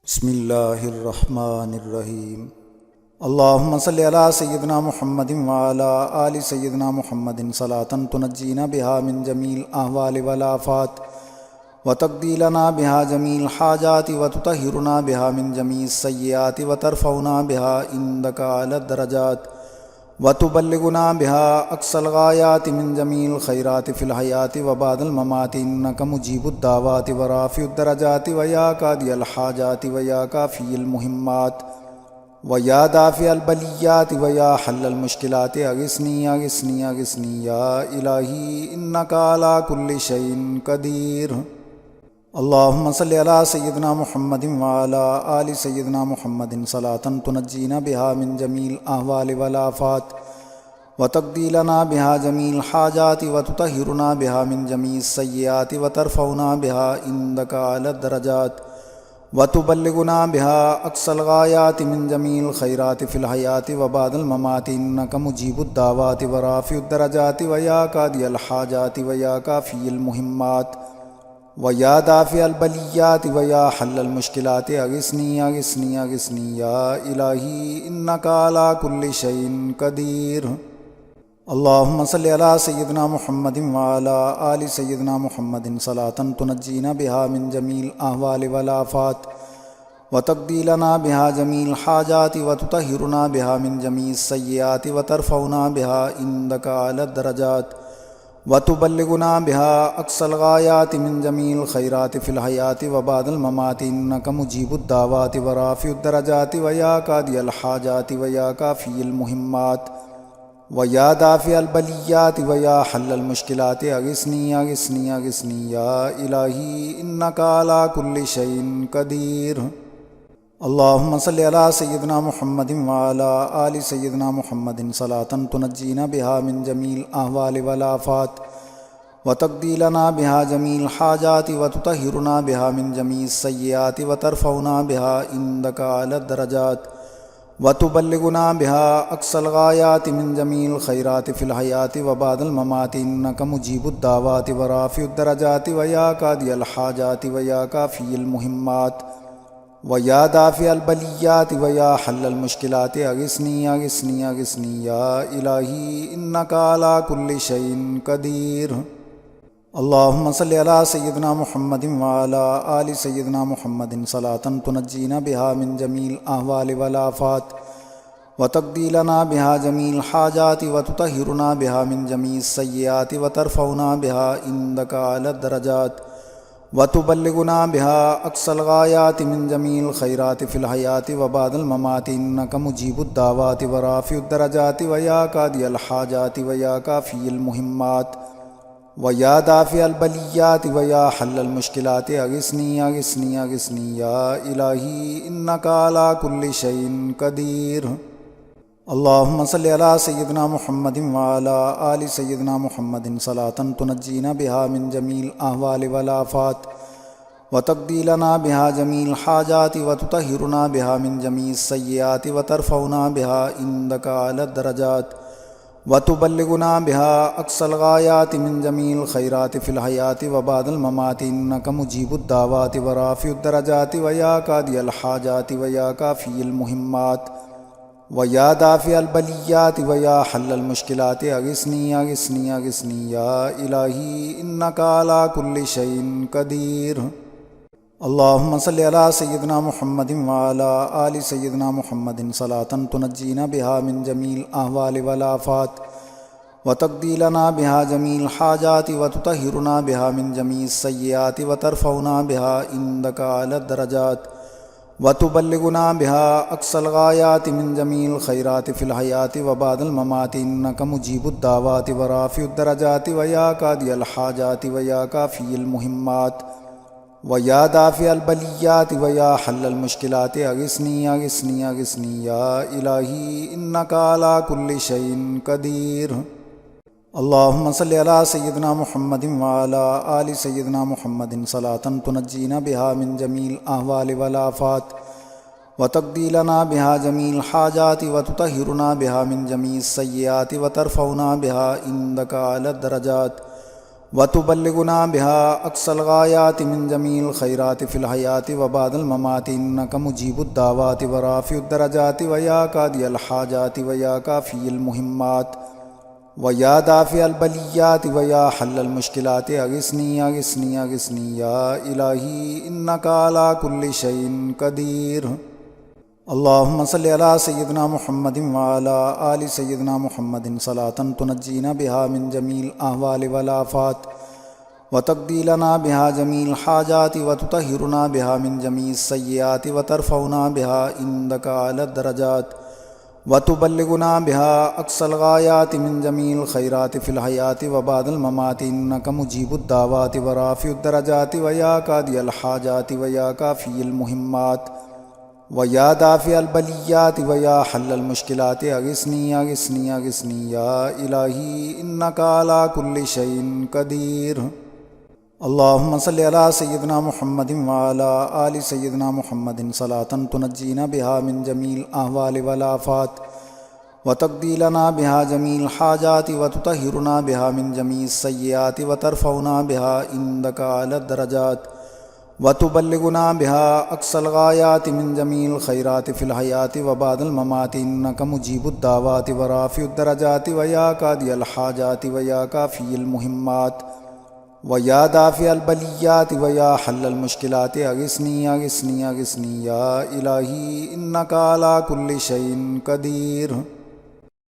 بسم اللہ الرحمن الرحیم۔ اللہم صلی علی سیدنا محمد وعلی آل سیدنا محمد صلاۃ تنجینا بہا من جمیع الاحوال والآفات وتقضی لنا بہا جمیع الحاجات وتطہرنا بہا من جمیع السیئات وترفعنا بہا عندک اعلی الدرجات وتبلغنا بها اقصى الغایات من جمیع الخیرات فی الحیات وبعد الممات انک مجیب الدعوات ورافع الدرجات ویا قاضی الحاجات ویا کافی المہمات ویا دافع البلیات ویا حل المشکلات اغثنی اغثنی اغثنی یا الہی انک علی کل شیء قدیر۔ اللہم صلی علی سیدنا محمد وعلی آل سیدنا محمد صلاۃ تنجینا بہا من جمیع الاحوال والآفات وتقضی لنا بہا جمیع الحاجات وتطہرنا بہا من جمیع السیئات وترفعنا بہا عندک اعلی الدرجات وتبلغنا بہا اقصى الغایات من جمیع الخیرات فی الحیات وبعد الممات انک مجیب الدعوات ورافع الدرجات ویا قاضی الحاجات ویا کافی المہمات ویا دافع البلیات ویا حل المشکلات اغثنی اغثنی اغثنی یا الہی انک علی کل شیء قدیر۔ اللہم صلی علی سیدنا محمد وعلی آل سیدنا محمد صلاۃ تنجینا بہا من جمیع الاحوال والآفات وتقضی لنا بہا جمیع الحاجات وتطہرنا بہا من جمیع السیئات وترفعنا بہا عندک اعلی الدرجات وتبلغنا بها اقصى الغایات من جمیع الخیرات فی الحیات وبعد الممات انک مجیب الدعوات ورافع الدرجات ویا قاضی الحاجات ویا کافی المہمات ویا دافع البلیات ویا حل المشکلات اغثنی اغثنی اغثنی یا الہی انک علی کل شیء قدیر۔ اللہم صلی علی سیدنا محمد وعلی آل سیدنا محمد صلاۃ تنجینا بہا من جمیع الاحوال والآفات وتقضی لنا بہا جمیع الحاجات وتطہرنا بہا من جمیع السیئات وترفعنا بہا عندک اعلی الدرجات وتبلغنا بہا اقصى الغایات من جمیع الخیرات فی الحیات وبعد الممات انک مجیب الدعوات ورافع الدرجات ویا قاضی الحاجات ویا کافی المہمات ویا دافع البلیات ویا حل المشکلات اغثنی اغثنی اغثنی یا الہی انک علی کل شیء قدیر۔ اللہم صلی علی سیدنا محمد وعلی آل سیدنا محمد صلاۃ تنجینا بہا من جمیع الاحوال والآفات وتقضی لنا بہا جمیع الحاجات وتطہرنا بہا من جمیع السیئات وترفعنا بہا عندک اعلی الدرجات وتبلغنا بها اقصى الغایات من جمیع الخیرات فی الحیات وبعد الممات انک مجیب الدعوات ورافع الدرجات ویا قاضی الحاجات ویا کافی المہمات ویا دافع البلیات ویا حل المشکلات اغثنی اغثنی اغثنی یا الہی انک علی کل شیء قدیر۔ اللہم صلی علی سیدنا محمد وعلی آل سیدنا محمد صلاۃ تنجینا بہا من جمیع الاحوال والآفات وتقضی لنا بہا جمیع الحاجات وتطہرنا بہا من جمیع السیئات وترفعنا بہا عندک اعلی الدرجات وتبلغنا بها اقصى الغایات من جمیع الخیرات فی الحیات وبعد الممات انک مجیب الدعوات ورافع الدرجات ویا قاضی الحاجات ویا کافی المہمات ویا دافع البلیات ویا حل المشکلات اغثنی اغثنی اغثنی یا الہی انک علی کل شیء قدیر۔ اللہم صلی علی سیدنا محمد وعلی آل سیدنا محمد صلاۃ تنجینا بہا من جمیع الاحوال والآفات وتقضی لنا بہا جمیع الحاجات وتطہرنا بہا من جمیع السیئات وترفعنا بہا عندک اعلی الدرجات وتبلغنا بها اقصى الغایات من جمیع الخیرات فی الحیات وبعد الممات انک مجیب الدعوات ورافع الدرجات ویا قاضی الحاجات ویا کافی المہمات ویا دافع البلیات ویا حل المشکلات اغثنی اغثنی اغثنی یا الہی انک علی کل شیء قدیر۔ اللہم صلی علی سیدنا محمد وعلی آل سیدنا محمد صلاۃ تنجینا بہا من جمیع الاحوال والآفات وتقضی لنا بہا جمیع الحاجات وتطہرنا بہا من جمیع السیئات وترفعنا بہا عندک اعلی الدرجات وتبلغنا بها أقصى الغايات من جميع الخيرات في الحياة وبعد الممات إنك مجيب الدعوات ورافع الدرجات ويا قاضي الحاجات ويا كافي المهمات ويا دافع البليات ويا حل المشكلات أغثني أغثني أغثني يا إلهي إنك على كل شيء قدير. اللهم صل على سيدنا محمد وعلى آل سيدنا محمد صلاة تنجينا بها من جميع الأهوال والآفات وتقضي لنا بها جميع الحاجات وتطهرنا بها من جميع السيئات وترفعنا بها عندك على الدرجات وتبلغنا بها أقصى الغايات من جميع الخيرات في الحياة وبعد الممات إنك مجيب الدعوات ورافع الدرجات ويا قاضي الحاجات ويا كافي المهمات ويا دافع البليات ويا حل المشكلات أغثني أغثني أغثني يا إلهي إنك على كل شيء قدير. اللهم صل على سيدنا محمد وعلى آل سيدنا محمد صلاة تنجينا بها من جميع الأهوال والآفات وتقضي لنا بها جميع الحاجات وتطهرنا بها من جميع السيئات وترفعنا بها عندك على الدرجات وتبلغنا بها أقصى الغايات من جميع الخيرات في الحياة وبعد الممات إنك مجيب الدعوات ورافع الدرجات ويا قاضي الحاجات ويا كافي المهمات ويا دافع البليات ويا حل المشكلات أغثني أغثني أغثني يا إلهي إنك على كل شيء قدير.